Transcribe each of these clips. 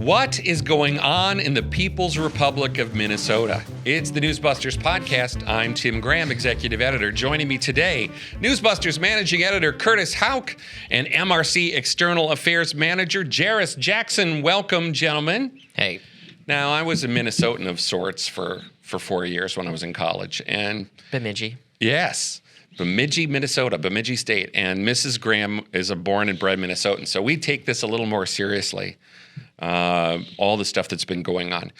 What is going on in the People's Republic of Minnesota? It's the Newsbusters podcast. I'm Tim Graham, executive editor. Joining me today, Newsbusters managing editor Curtis Houck and MRC external affairs manager Jairus Jackson. Welcome, gentlemen. Hey. Now, I was a Minnesotan of sorts for 4 years when I was in college. And Bemidji. Yes. Bemidji, Minnesota, Bemidji State. And Mrs. Graham is a born and bred Minnesotan. So we take this a little more seriously. All the stuff that's been going on.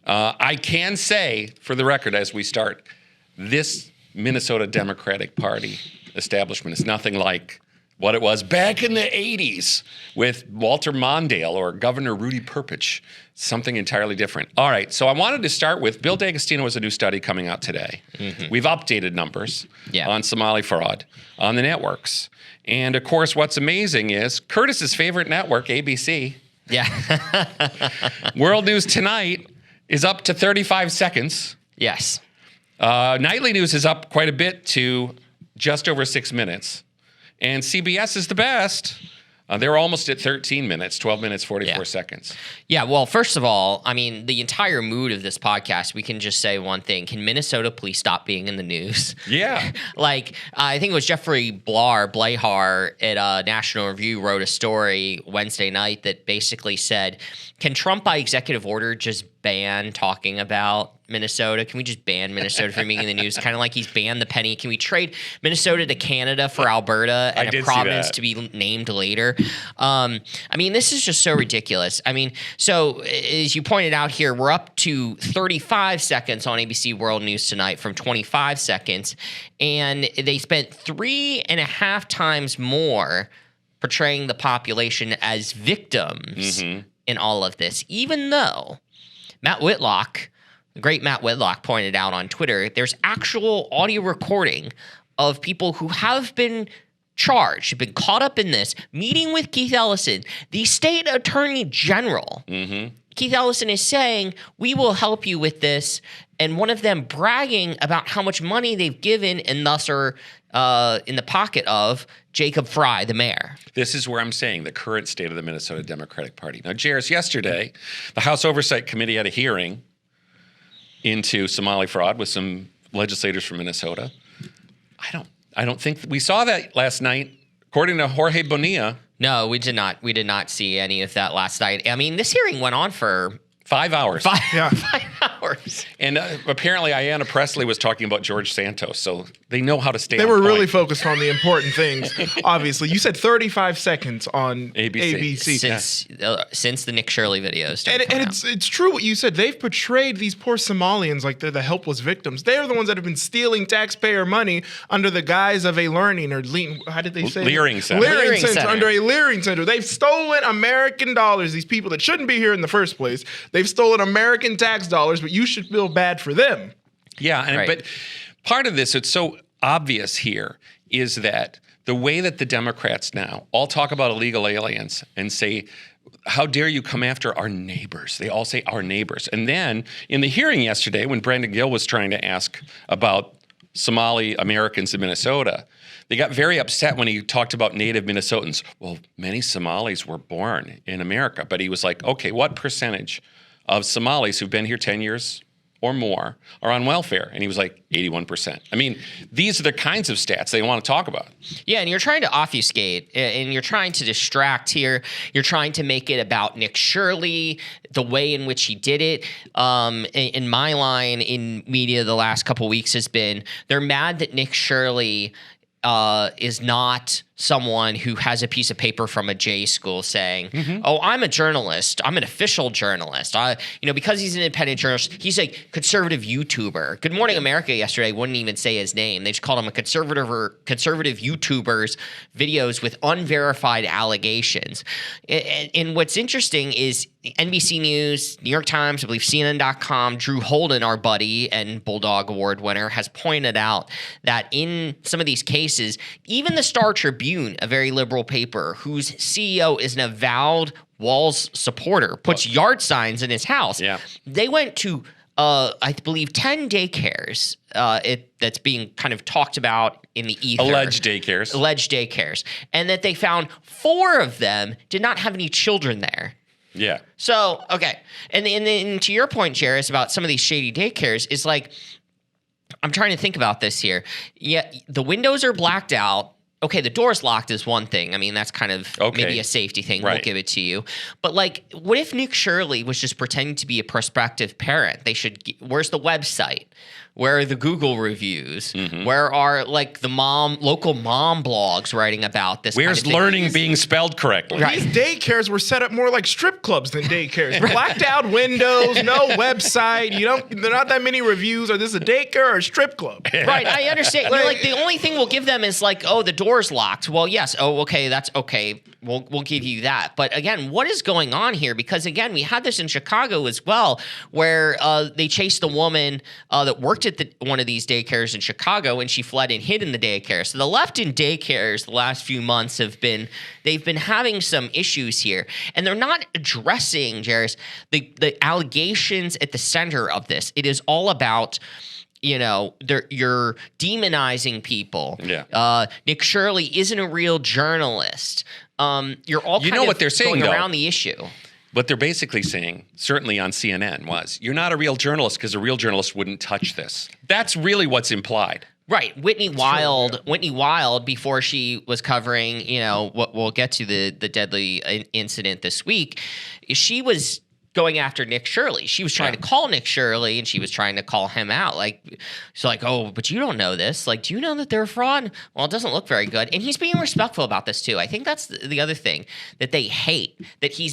I can say, for the record, as we start, this Minnesota Democratic Party establishment is nothing like what it was back in the 80s with Walter Mondale or Governor Rudy Perpich. Something entirely different. All right, so I wanted to start with Bill D'Agostino has a new study coming out today. Mm-hmm. We've updated numbers on Somali fraud on the networks. And, of course, what's amazing is Curtis's favorite network, ABC, World News Tonight is up to 35 seconds. Yes. Nightly News is up quite a bit to just over 6 minutes. And CBS is the best. They're almost at 13 minutes, 12 minutes, 44 seconds. Yeah, well, first of all, I mean, the entire mood of this podcast, we can just say one thing. Can Minnesota please stop being in the news? Yeah. I think it was Jeffrey Blahar at National Review wrote a story Wednesday night that basically said, can Trump by executive order just ban talking about Minnesota? Can we just ban Minnesota from being in the news? Kind of like he's banned the penny. Can we trade Minnesota to Canada for Alberta and a province to be named later? I mean, this is just so ridiculous. I mean, so as you pointed out here, we're up to 35 seconds on ABC World News Tonight from 25 seconds. And they spent 3.5 times more portraying the population as victims in all of this, even though Matt Whitlock, the great Matt Whitlock, pointed out on Twitter, there's actual audio recording of people who have been charged, have been caught up in this, meeting with Keith Ellison, the state attorney general. Keith Ellison is saying, we will help you with this, and one of them bragging about how much money they've given and thus are in the pocket of Jacob Fry, the mayor. This is where I'm saying the current state of the Minnesota Democratic Party. Now, Jairus, yesterday, the House Oversight Committee had a hearing into Somali fraud with some legislators from Minnesota. I don't think we saw that last night, according to Jorge Bonilla. No, we did not. We did not see any of that last night. I mean, this hearing went on for 5 hours. 5 hours. And apparently Ayanna Pressley was talking about George Santos, so they know how to stay They on were point. really focused on the important things, obviously. You said 35 seconds on ABC. Since the Nick Shirley videos. And it's true what you said. They've portrayed these poor Somalians like they're the helpless victims. They're the ones that have been stealing taxpayer money under the guise of a learning or how did they say? Leering Center. Leering Center. Under a Leering Center. They've stolen American dollars. These people that shouldn't be here in the first place. They've stolen American tax dollars, but you should feel bad for them. Yeah, but part of this, it's so obvious here, is that the way that the Democrats now all talk about illegal aliens and say, how dare you come after our neighbors? They all say our neighbors. And then in the hearing yesterday, when Brandon Gill was trying to ask about Somali Americans in Minnesota, they got very upset when he talked about native Minnesotans. Well, many Somalis were born in America, but he was like, okay, what percentage of Somalis who've been here 10 years or more are on welfare? And he was like 81%. I mean, these are the kinds of stats they want to talk about. Yeah, and you're trying to obfuscate, and you're trying to distract here. You're trying to make it about Nick Shirley, the way in which he did it. In my line in media the last couple weeks has been, they're mad that Nick Shirley is not someone who has a piece of paper from a J school saying, oh, I'm a journalist. I'm an official journalist. Because he's an independent journalist, he's a conservative YouTuber. Good Morning America yesterday wouldn't even say his name. They just called him a conservative YouTuber's videos with unverified allegations. And what's interesting is NBC News, New York Times, I believe CNN.com, Drew Holden, our buddy and Bulldog Award winner, has pointed out that in some of these cases, even the Star Tribune, a very liberal paper whose CEO is an avowed Walz supporter, puts yard signs in his house. Yeah. They went to, I believe, 10 daycares that's being kind of talked about in the ether. Alleged daycares. And that they found 4 of them did not have any children there. Yeah. So, okay. And then to your point, Jairus, about some of these shady daycares, is like, I'm trying to think about this here. Yeah, the windows are blacked out. Okay, the door's locked is one thing. I mean, that's kind of maybe a safety thing. Right. We'll give it to you. But like, what if Nick Shirley was just pretending to be a prospective parent? They should. Where's the website? Where are the Google reviews? Mm-hmm. Where are like the local mom blogs writing about this? Where's kind of learning being spelled correctly? Right. These daycares were set up more like strip clubs than daycares. Blacked out windows, no website. There are not that many reviews. Or this is a daycare or a strip club? Right, I understand. Like the only thing we'll give them is like, oh, the door's locked. Well, yes. Oh, okay, that's okay. We'll give you that. But again, what is going on here? Because again, we had this in Chicago as well, where they chased the woman that worked at one of these daycares in Chicago, and she fled and hid in the daycare. So the left in daycares the last few months they've been having some issues here, and they're not addressing, Jairus, the allegations at the center of this. It is all about, you're demonizing people. Yeah. Nick Shirley isn't a real journalist. You're all what they're saying, going though? around the issue. What they're basically saying, certainly on CNN, was you're not a real journalist because a real journalist wouldn't touch this. That's really what's implied. Right. Whitney Wild, before she was covering, what we'll get to the deadly incident this week, she was going after Nick Shirley. She was trying to call Nick Shirley, and she was trying to call him out. Like, she's like, oh, but you don't know this. Like, do you know that they're a fraud? Well, it doesn't look very good. And he's being respectful about this too. I think that's the other thing that they hate, that he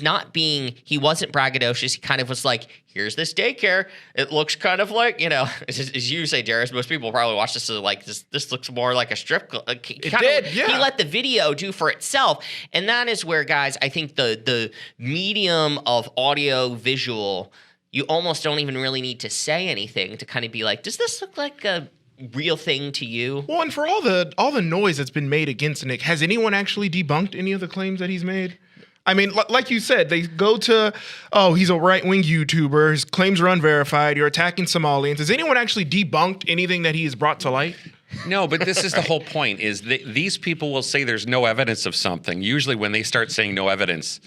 wasn't braggadocious. He kind of was like, here's this daycare. It looks kind of like, as you say, Jairus, most people probably watch this as like, this looks more like a strip club. He let the video do for itself. And that is where, guys, I think the medium of audio visual, you almost don't even really need to say anything to kind of be like, does this look like a real thing to you? Well, and for all the noise that's been made against Nick, has anyone actually debunked any of the claims that he's made? I mean, like you said, they go to, he's a right-wing YouTuber. His claims are unverified. You're attacking Somalians. Has anyone actually debunked anything that he has brought to light? No, but this is the whole point, is that these people will say there's no evidence of something. Usually when they start saying no evidence,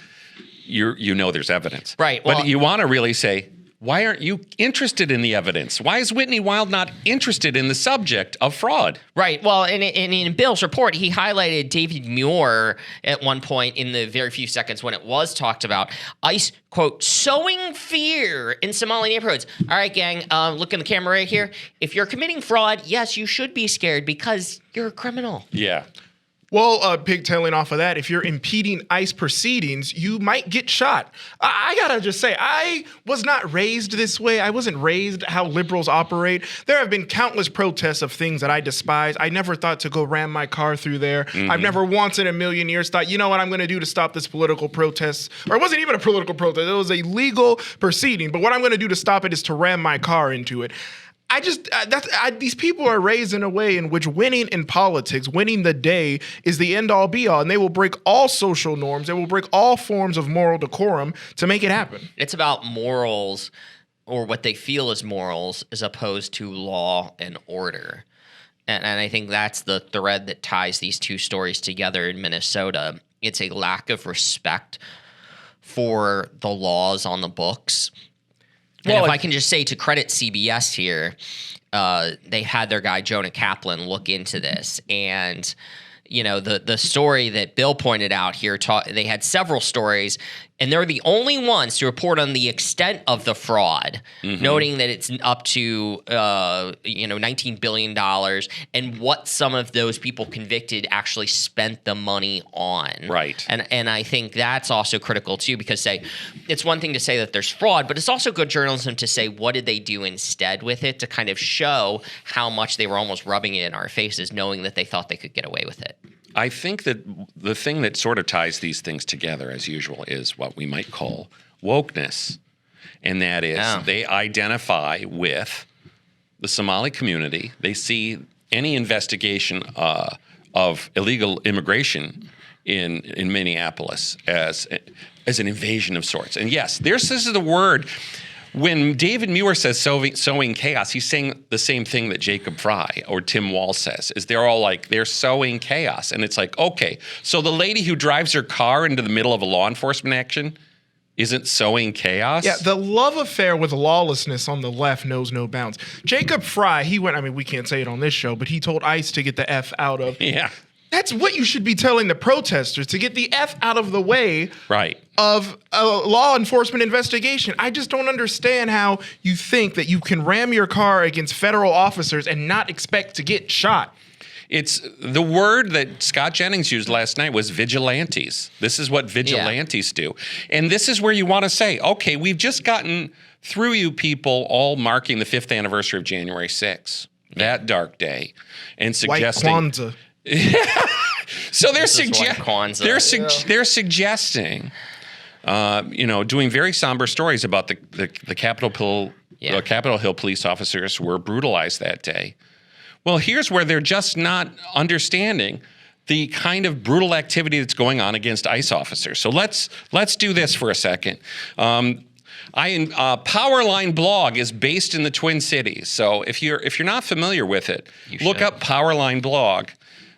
you know there's evidence. Right. Well, but you want to really say, why aren't you interested in the evidence? Why is Whitney Wild not interested in the subject of fraud? Right. Well, and in Bill's report, he highlighted David Muir at one point in the very few seconds when it was talked about. ICE, quote, sowing fear in Somali neighborhoods. All right, gang, look in the camera right here. If you're committing fraud, yes, you should be scared because you're a criminal. Yeah. Well, pigtailing off of that, if you're impeding ICE proceedings, you might get shot. I gotta just say, I was not raised this way. I wasn't raised how liberals operate. There have been countless protests of things that I despise. I never thought to go ram my car through there. Mm-hmm. I've never once in a million years thought, you know what I'm gonna do to stop this political protest? Or it wasn't even a political protest. It was a legal proceeding. But what I'm gonna do to stop it is to ram my car into it. These people are raised in a way in which winning in politics, winning the day, is the end all be all, and they will break all social norms. They will break all forms of moral decorum to make it happen. It's about morals, or what they feel is morals, as opposed to law and order. And I think that's the thread that ties these two stories together in Minnesota. It's a lack of respect for the laws on the books. And if I can just say, to credit CBS here, they had their guy Jonah Kaplan look into this, and the story that Bill pointed out here, they had several stories, and they're the only ones to report on the extent of the fraud, noting that it's up to $19 billion, and what some of those people convicted actually spent the money on. Right. And I think that's also critical too, because it's one thing to say that there's fraud, but it's also good journalism to say, what did they do instead with it, to kind of show how much they were almost rubbing it in our faces, knowing that they thought they could get away with it. I think that the thing that sort of ties these things together, as usual, is what we might call wokeness. And that is they identify with the Somali community. They see any investigation of illegal immigration in Minneapolis as an invasion of sorts. And yes, this is the word. When David Muir says sowing chaos, he's saying the same thing that Jacob Fry or Tim Wall says, is they're all like, they're sowing chaos. And it's like, okay, so the lady who drives her car into the middle of a law enforcement action, isn't sowing chaos. Yeah, the love affair with lawlessness on the left knows no bounds. Jacob Fry, we can't say it on this show, but he told ICE to get the F out of. Yeah. That's what you should be telling the protesters, to get the F out of the way of a law enforcement investigation. I just don't understand how you think that you can ram your car against federal officers and not expect to get shot. It's the word that Scott Jennings used last night was vigilantes. This is what vigilantes do. And this is where you want to say, okay, we've just gotten through you people all marking the 5th anniversary of January 6th, that dark day, and suggesting... White Kwanzaa. So they're suggesting, doing very somber stories about the Capitol Hill police officers who were brutalized that day. Well, here's where they're just not understanding the kind of brutal activity that's going on against ICE officers. So let's do this for a second. Powerline blog is based in the Twin Cities. So if you're not familiar with it, look up Powerline blog.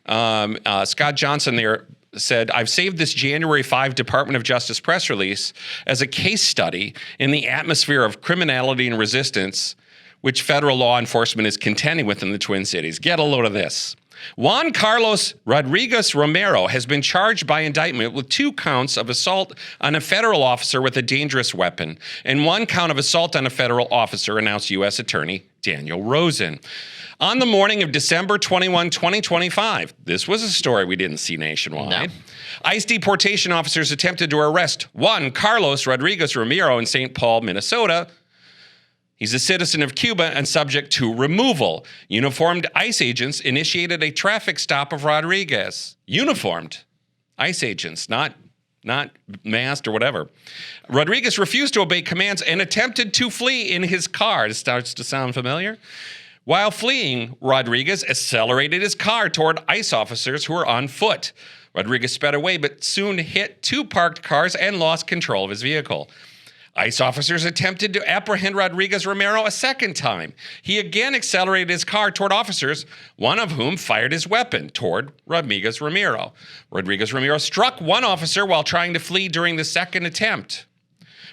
Scott Johnson there said, I've saved this January 5 Department of Justice press release as a case study in the atmosphere of criminality and resistance which federal law enforcement is contending with in the Twin Cities. Get a load of this. Juan Carlos Rodriguez Romero has been charged by indictment with 2 counts of assault on a federal officer with a dangerous weapon and 1 count of assault on a federal officer, announced U.S. Attorney Daniel Rosen. On the morning of December 21, 2025, this was a story we didn't see nationwide. No. ICE deportation officers attempted to arrest Juan Carlos Rodriguez Romero in St. Paul, Minnesota. He's a citizen of Cuba and subject to removal. Uniformed ICE agents initiated a traffic stop of Rodriguez. Uniformed ICE agents, not masked or whatever. Rodriguez refused to obey commands and attempted to flee in his car. It starts to sound familiar. While fleeing, Rodriguez accelerated his car toward ICE officers who were on foot. Rodriguez sped away, but soon hit 2 parked cars and lost control of his vehicle. ICE officers attempted to apprehend Rodriguez Romero a second time. He again accelerated his car toward officers, one of whom fired his weapon toward Rodriguez Romero. Rodriguez Romero struck one officer while trying to flee during the second attempt.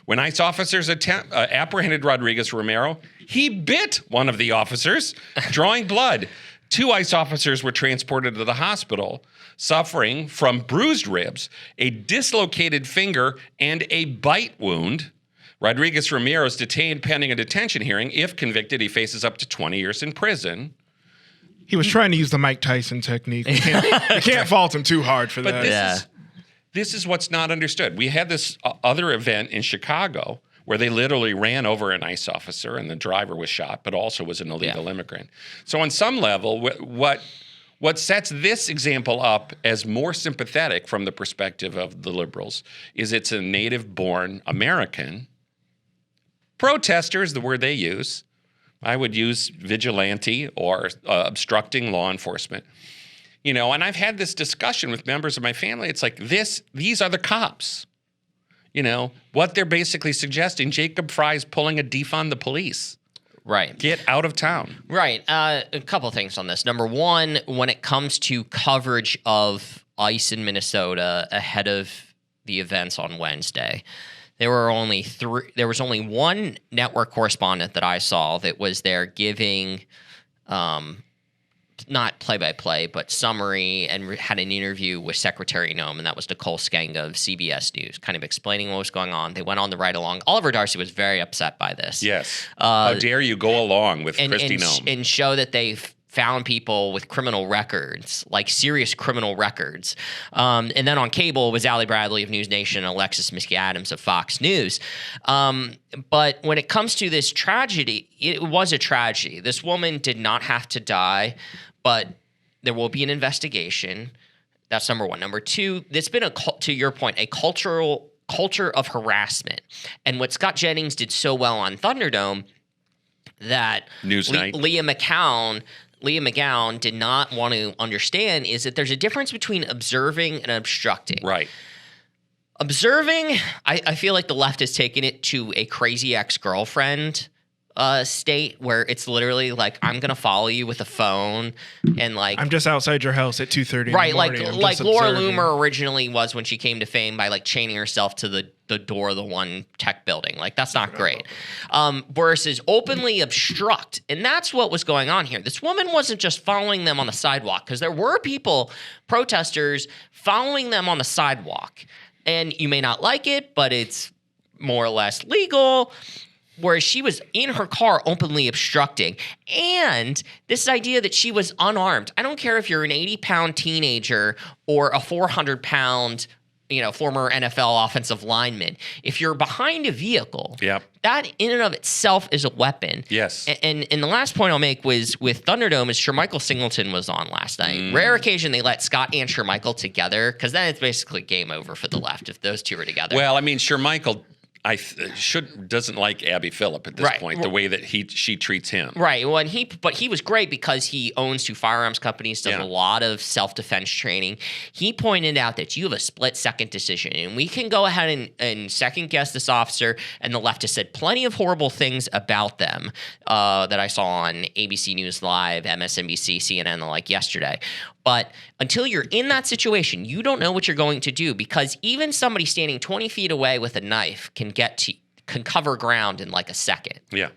When ICE officers apprehended Rodriguez Romero, he bit one of the officers, drawing blood. 2 ICE officers were transported to the hospital, suffering from bruised ribs, a dislocated finger, and a bite wound. Rodriguez Romero is detained pending a detention hearing. If convicted, he faces up to 20 years in prison. He was trying to use the Mike Tyson technique. You can't fault him too hard for that. This is what's not understood. We had this other event in Chicago where they literally ran over an ICE officer and the driver was shot, but also was an illegal immigrant. So on some level, what sets this example up as more sympathetic from the perspective of the liberals is it's a native-born American. Protester is the word they use. I would use vigilante or obstructing law enforcement. And I've had this discussion with members of my family. It's like these are the cops. What they're basically suggesting, Jacob Fry's pulling a defund the police. Right. Get out of town. Right. A couple of things on this. Number one, when it comes to coverage of ICE in Minnesota ahead of the events on Wednesday, there was only one network correspondent that I saw that was there giving not play-by-play, but summary, and had an interview with Secretary Noem, and that was Nicole Skenga of CBS News, kind of explaining what was going on. They went on the ride-along. Oliver Darcy was very upset by this. Yes. How dare you go along with Kristi Noem. And show that they found people with criminal records, like serious criminal records. And then on cable was Allie Bradley of News Nation and Alexis McAdams of Fox News. But when it comes to this tragedy, it was a tragedy. This woman did not have to die, but there will be an investigation. That's number one. Number two, there's been, to your point, a culture of harassment. And what Scott Jennings did so well on Thunderdome that Leah McGowan did not want to understand is that there's a difference between observing and obstructing. Right. Observing, I feel like the left has taken it to a crazy ex-girlfriend state where it's literally like, I'm gonna follow you with a phone, and like I'm just outside your house at 2:30. right, like Laura Loomer originally was when she came to fame by like chaining herself to the door of the one tech building. Like, that's not great. Versus openly obstruct, and that's what was going on here. This woman wasn't just following them on the sidewalk, because there were people, protesters, following them on the sidewalk, and you may not like it, but it's more or less legal. Whereas she was in her car openly obstructing. And this idea that she was unarmed. I don't care if you're an 80-pound teenager or a 400-pound, former NFL offensive lineman. If you're behind a vehicle, that in and of itself is a weapon. Yes. And the last point I'll make was with Thunderdome is Shermichael Singleton was on last night. Rare occasion they let Scott and Shermichael together, because then it's basically game over for the left if those two are together. Well, I mean, Shermichael doesn't like Abby Phillip at this point, the way that she treats him. Right. Well, but he was great because he owns 2 firearms companies, does a lot of self-defense training. He pointed out that you have a split-second decision, and we can go ahead and second-guess this officer, and the left has said plenty of horrible things about them that I saw on ABC News Live, MSNBC, CNN, the like yesterday. But until you're in that situation, you don't know what you're going to do, because even somebody standing 20 feet away with a knife can cover ground in like a second. Yeah.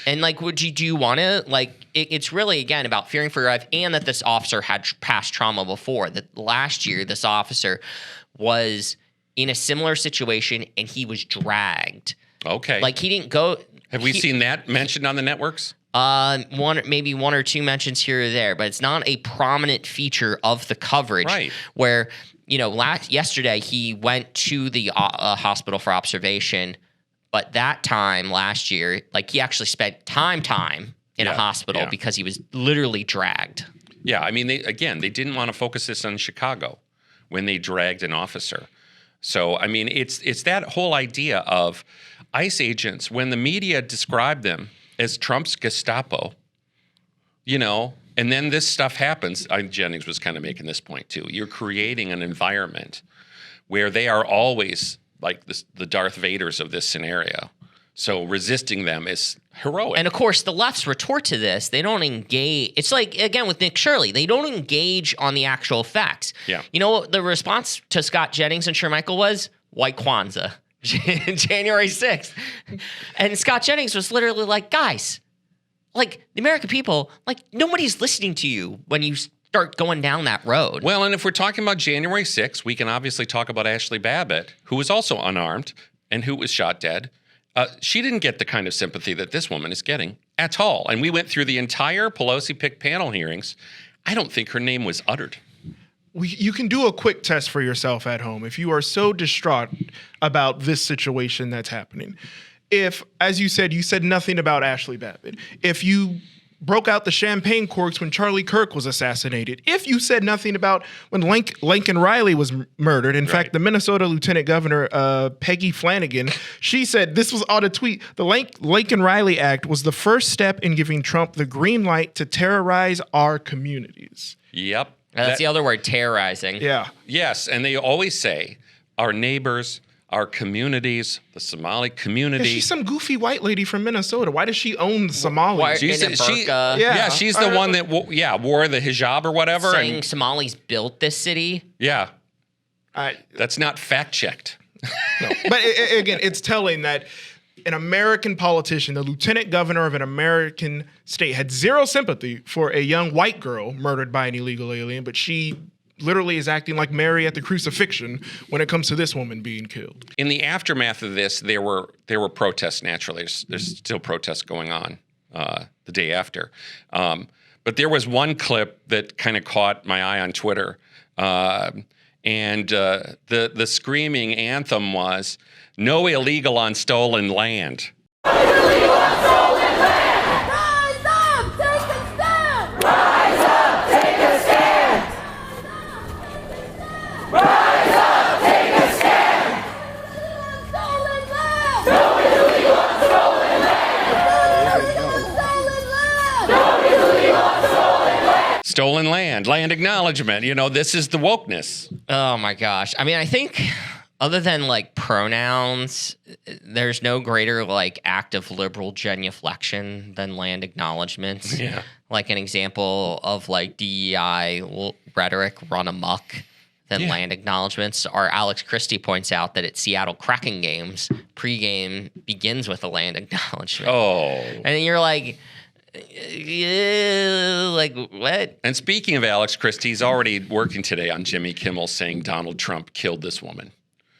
And like, do you want to, like, it's really, again, about fearing for your life, and that this officer had past trauma before. That last year, this officer was in a similar situation and he was dragged. Okay. Like, he didn't go. Have we seen that mentioned on the networks? Maybe one or two mentions here or there, but it's not a prominent feature of the coverage. Right. Where, yesterday he went to the hospital for observation, but that time last year, like, he actually spent time in a hospital because he was literally dragged. Yeah, I mean, they didn't want to focus this on Chicago when they dragged an officer. So, I mean, it's that whole idea of ICE agents, when the media described them as Trump's Gestapo, and then this stuff happens. Jennings was kind of making this point too. You're creating an environment where they are always like the Darth Vaders of this scenario. So resisting them is heroic. And of course, the left's retort to this, they don't engage. It's like, again, with Nick Shirley, they don't engage on the actual facts. Yeah. The response to Scott Jennings and Shermichael was White Kwanzaa. January 6th. And Scott Jennings was literally like, guys, like, the American people, like, nobody's listening to you when you start going down that road. Well, and if we're talking about January 6th, we can obviously talk about Ashley Babbitt, who was also unarmed and who was shot dead. She didn't get the kind of sympathy that this woman is getting at all. And we went through the entire Pelosi-picked panel hearings. I don't think her name was uttered. You can do a quick test for yourself at home if you are so distraught about this situation that's happening. If, as you said nothing about Ashley Babbitt. If you broke out the champagne corks when Charlie Kirk was assassinated. If you said nothing about when Lincoln Riley was murdered. In fact, the Minnesota Lieutenant Governor, Peggy Flanagan, she said, this was on a tweet, the Lincoln Riley Act was the first step in giving Trump the green light to terrorize our communities. Yep. That's the other word, terrorizing. Yeah. Yes, and they always say our neighbors, our communities, the Somali community. Yeah, she's some goofy white lady from Minnesota. Why does she own the Somalis? She's the one that wore the hijab or whatever. Saying Somalis built this city. Yeah. That's not fact checked. No. But again, it's telling that an American politician, the lieutenant governor of an American state, had zero sympathy for a young white girl murdered by an illegal alien, but she literally is acting like Mary at the crucifixion when it comes to this woman being killed. In the aftermath of this, there were protests naturally. There's still protests going on the day after. But there was one clip that kind of caught my eye on Twitter. And the screaming anthem was, "No illegal on stolen land." Illegal on stolen land! Rise up, take a stand! Rise up, take a stand! Rise up, take a stand! Stolen land! No illegal on stolen land! No illegal on stolen land! No illegal on stolen land! Stolen land, land acknowledgement. This is the wokeness. Oh my gosh. I mean, I think other than like pronouns, there's no greater like act of liberal genuflection than land acknowledgements. Yeah. Like an example of like DEI rhetoric run amok than land acknowledgements. Or Alex Christie points out that at Seattle Kraken games, pregame begins with a land acknowledgement. Oh. And you're like, yeah, like what? And speaking of Alex Christie, he's already working today on Jimmy Kimmel saying Donald Trump killed this woman.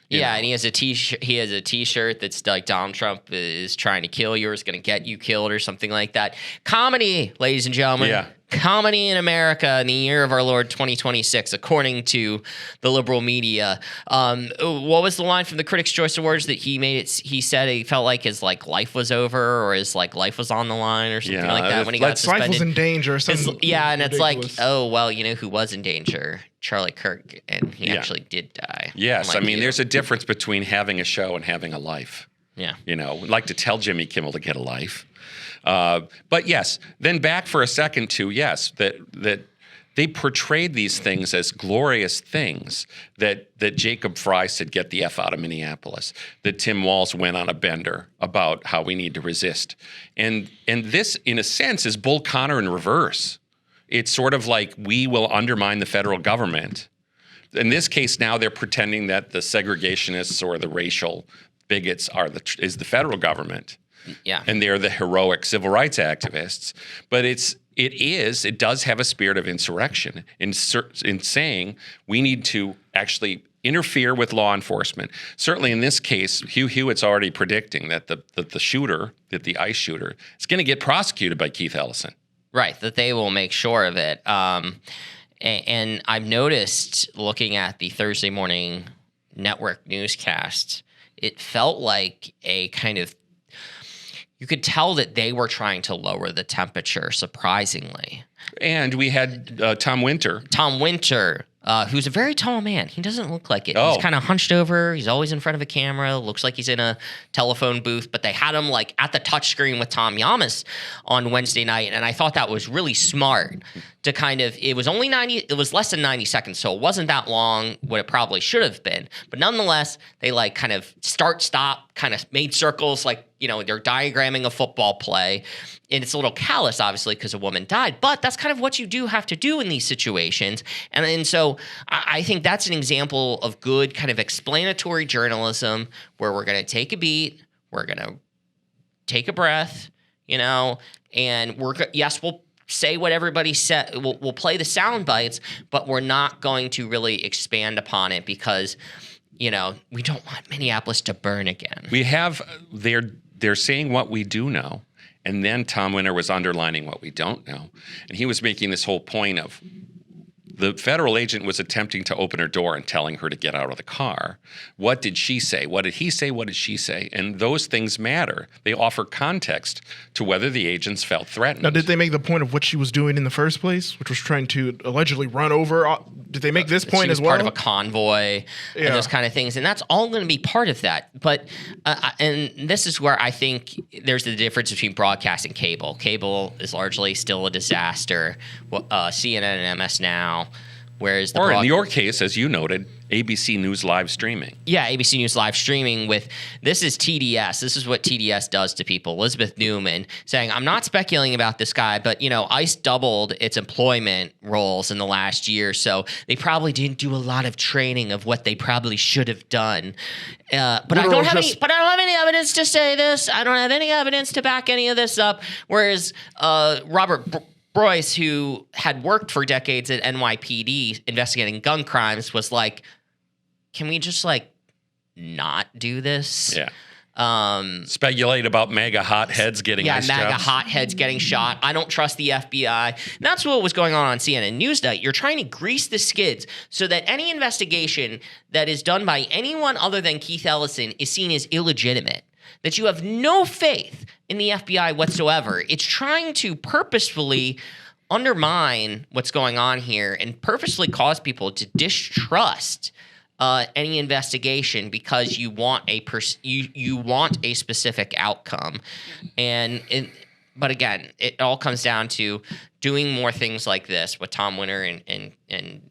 Yeah, and he has a t-shirt. He has a T-shirt that's like Donald Trump is trying to kill you, or is going to get you killed, or something like that. Comedy, ladies and gentlemen. Yeah. Comedy in America in the year of our Lord 2026, according to the liberal media. What was the line from the Critics' Choice Awards that he made? He said he felt like his like life was over, or his like life was on the line, or something like that when he got His suspended. life was in danger. Or something And it's like, ridiculous. oh well, you know who was in danger? Charlie Kirk, and he actually did die. Yes, unlike I mean, you. there's a difference between having a show and having a life. Yeah. You know, we'd like to tell Jimmy Kimmel to get a life. But yes, then back for a second to, yes, that they portrayed these things as glorious things, that Jacob Fry said, get the F out of Minneapolis, that Tim Walz went on a bender about how we need to resist. And this, in a sense, is Bull Connor in reverse. It's sort of like we will undermine the federal government. In this case, now they're pretending that the segregationists or the racial bigots is the federal government. Yeah. And they're the heroic civil rights activists. But it does have a spirit of insurrection in saying we need to actually interfere with law enforcement. Certainly in this case, Hugh Hewitt's already predicting that the shooter, that the ICE shooter, is going to get prosecuted by Keith Ellison. Right, that they will make sure of it. And I've noticed, looking at the Thursday morning network newscast, it felt like a kind of, you could tell that they were trying to lower the temperature, surprisingly. And we had Tom Winter. Tom Winter, who's a very tall man. He doesn't look like it. Oh. He's kind of hunched over. He's always in front of a camera. Looks like he's in a telephone booth. But they had him like at the touchscreen with Tom Yamas on Wednesday night, and I thought that was really smart to kind of. It was less than 90 seconds, so it wasn't that long. What it probably should have been, but nonetheless, they like kind of stop, kind of made circles, like they're diagramming a football play. And it's a little callous, obviously, because a woman died. But that's kind of what you do have to do in these situations. And so I think that's an example of good kind of explanatory journalism where we're going to take a beat, we're going to take a breath, and we'll say what everybody said. We'll play the sound bites, but we're not going to really expand upon it because, we don't want Minneapolis to burn again. They're saying what we do know. And then Tom Winter was underlining what we don't know. And he was making this whole point of the federal agent was attempting to open her door and telling her to get out of the car. What did she say? What did he say? What did she say? And those things matter. They offer context to whether the agents felt threatened. Now, did they make the point of what she was doing in the first place, which was trying to allegedly run over? Did they make this point she was as well? part of a convoy and those kind of things. And that's all going to be part of that. But and this is where I think there's the difference between broadcast and cable. Cable is largely still a disaster. CNN and MS Now. Whereas in your case, as you noted, ABC News live streaming. Yeah, ABC News live streaming this is TDS. This is what TDS does to people. Elizabeth Newman saying, I'm not speculating about this guy, but, ICE doubled its employment roles in the last year, so they probably didn't do a lot of training of what they probably should have done. But I don't have any evidence to say this. I don't have any evidence to back any of this up. Whereas Robert Broyce, who had worked for decades at NYPD investigating gun crimes, was like, can we just not do this? Yeah. Speculate about MAGA hotheads getting ice MAGA jobs. hotheads getting shot. I don't trust the FBI. And that's what was going on CNN Newsnight. You're trying to grease the skids so that any investigation that is done by anyone other than Keith Ellison is seen as illegitimate. That you have no faith in the FBI whatsoever. It's trying to purposefully undermine what's going on here and purposely cause people to distrust any investigation because you want you want a specific outcome. But again, it all comes down to doing more things like this with Tom Winter and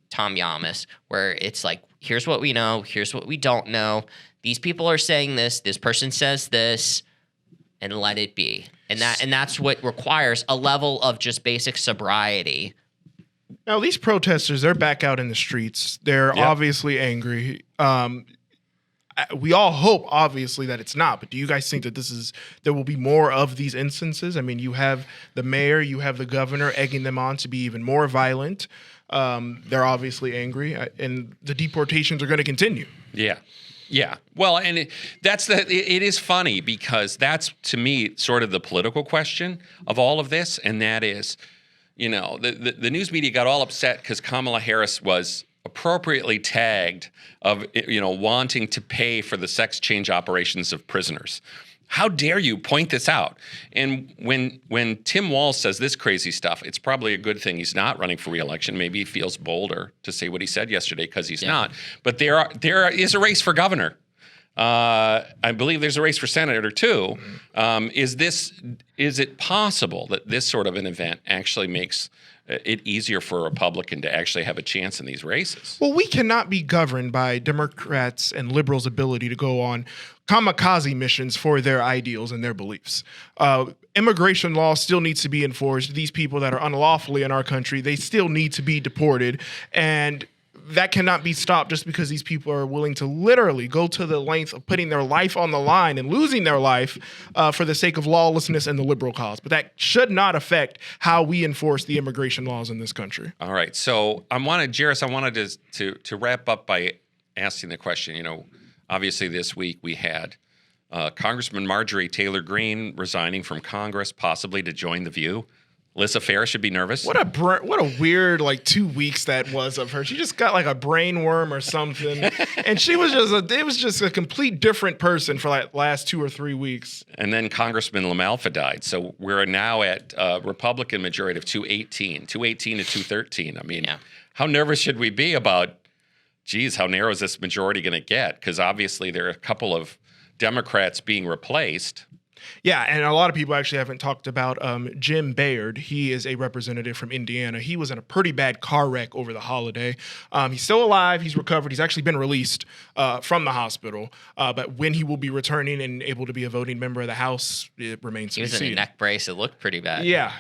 Tom Yamas, where it's like here's what we know, here's what we don't know. These people are saying this, this person says this, and let it be. And that's what requires a level of just basic sobriety. Now, these protesters, they're back out in the streets. They're obviously angry. We all hope, obviously, that it's not. But do you guys think that there will be more of these instances? I mean, you have the mayor, you have the governor egging them on to be even more violent. They're obviously angry, and the deportations are going to continue. Yeah. Yeah. Well, and it is funny because that's, to me, sort of the political question of all of this. And that is, the news media got all upset because Kamala Harris was appropriately tagged of, wanting to pay for the sex change operations of prisoners. How dare you point this out? And when Tim Walz says this crazy stuff, it's probably a good thing he's not running for re-election. Maybe he feels bolder to say what he said yesterday because he's not. But there is a race for governor. I believe there's a race for senator too. Is it possible that this sort of an event actually makes it easier for a Republican to actually have a chance in these races? Well, we cannot be governed by Democrats and liberals' ability to go on kamikaze missions for their ideals and their beliefs. Immigration law still needs to be enforced. These people that are unlawfully in our country, they still need to be deported. And that cannot be stopped just because these people are willing to literally go to the length of putting their life on the line and losing their life for the sake of lawlessness and the liberal cause. But that should not affect how we enforce the immigration laws in this country. All right. So I wanted to wrap up by asking the question, obviously this week we had Congressman Marjorie Taylor Greene resigning from Congress, possibly to join The View. Alyssa Farah should be nervous. What a weird 2 weeks that was of her. She just got like a brain worm or something, and she was just a complete different person for like last 2 or 3 weeks. And then Congressman LaMalfa died. So we're now at Republican majority of 218 to 213. I mean, how nervous should we be about? Geez, how narrow is this majority going to get? Because obviously there are a couple of Democrats being replaced. Yeah, and a lot of people actually haven't talked about Jim Bayard. He is a representative from Indiana. He was in a pretty bad car wreck over the holiday. He's still alive. He's recovered. He's actually been released from the hospital. But when he will be returning and able to be a voting member of the House, it remains to be seen. He was in a neck brace. It looked pretty bad. Yeah.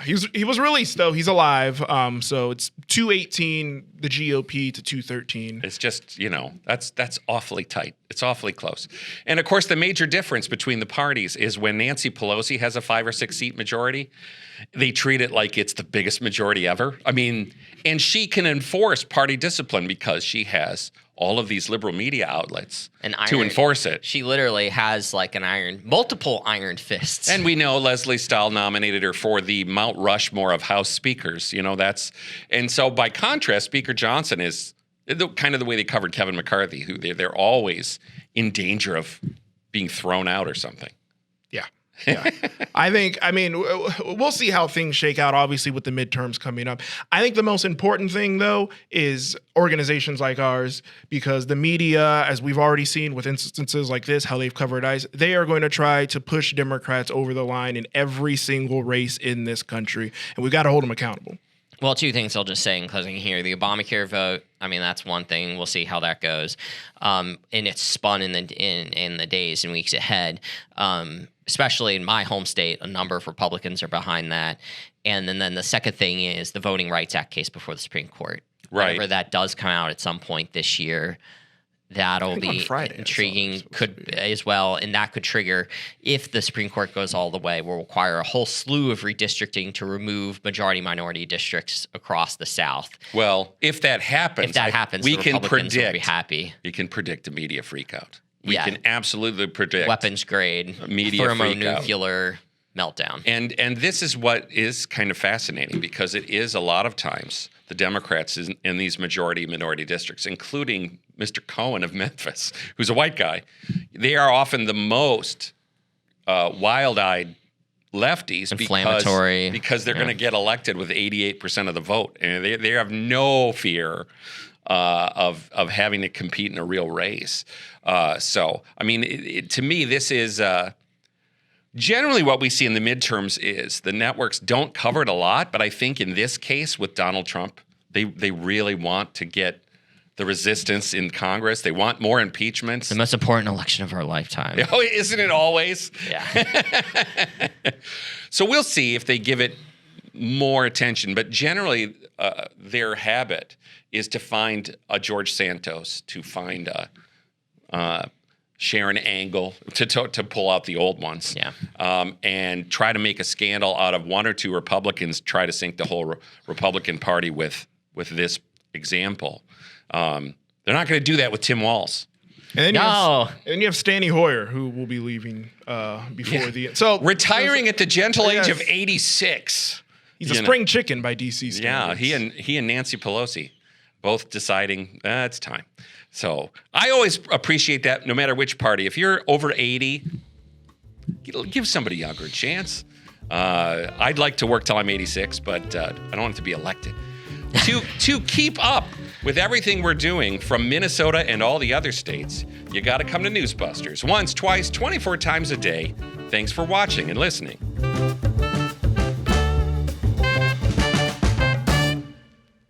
He was released, though. He's alive. So it's 218, the GOP, to 213. It's just, that's awfully tight. It's awfully close. And, of course, the major difference between the parties is when Nancy Pelosi has a 5 or 6 seat majority, they treat it like it's the biggest majority ever. I mean, and she can enforce party discipline because she has all of these liberal media outlets to enforce it. She literally has like multiple iron fists. And we know Leslie Stahl nominated her for the Mount Rushmore of House speakers. And so by contrast, Speaker Johnson is kind of the way they covered Kevin McCarthy, who they're always in danger of being thrown out or something. Yeah. We'll see how things shake out, obviously, with the midterms coming up. I think the most important thing, though, is organizations like ours, because the media, as we've already seen with instances like this, how they've covered ICE, they are going to try to push Democrats over the line in every single race in this country, and we've got to hold them accountable. Well, 2 things I'll just say in closing here. The Obamacare vote, that's one thing. We'll see how that goes. And it's spun in the days and weeks ahead. Especially in my home state, a number of Republicans are behind that. And then the second thing is the Voting Rights Act case before the Supreme Court. Right. Whenever that does come out at some point this year, that'll be Friday, intriguing as well. And that could trigger, if the Supreme Court goes all the way, will require a whole slew of redistricting to remove majority-minority districts across the South. Well, if that happens, we can predict. Will be happy. We can predict a media freakout. We can absolutely predict weapons grade media thermonuclear meltdown. And this is what is kind of fascinating, because it is a lot of times the Democrats in these majority-minority districts, including Mr. Cohen of Memphis, who's a white guy, they are often the most wild-eyed lefties inflammatory because they're going to get elected with 88% of the vote, and they have no fear of having to compete in a real race. To me, this is generally what we see in the midterms is the networks don't cover it a lot, but I think in this case with Donald Trump, they really want to get the resistance in Congress. They want more impeachments. The most important election of our lifetime. Oh, isn't it always? Yeah. So we'll see if they give it more attention. But generally, their habit is to find a George Santos, to find a Sharon Angle, to pull out the old ones. Yeah. And try to make a scandal out of one or two Republicans, try to sink the whole Republican Party with this example. They're not going to do that with Tim Walz. And then No. you have Steny Hoyer, who will be leaving before the end. So Retiring at the gentle age of Yes. 86. he's a spring chicken by DC standards. Yeah, he and Nancy Pelosi both deciding it's time. So I always appreciate that, no matter which party. If you're over 80, give somebody younger a chance. I'd like to work till I'm 86, but I don't want to be elected. To keep up with everything we're doing from Minnesota and all the other states, you got to come to Newsbusters once, twice, 24 times a day. Thanks for watching and listening.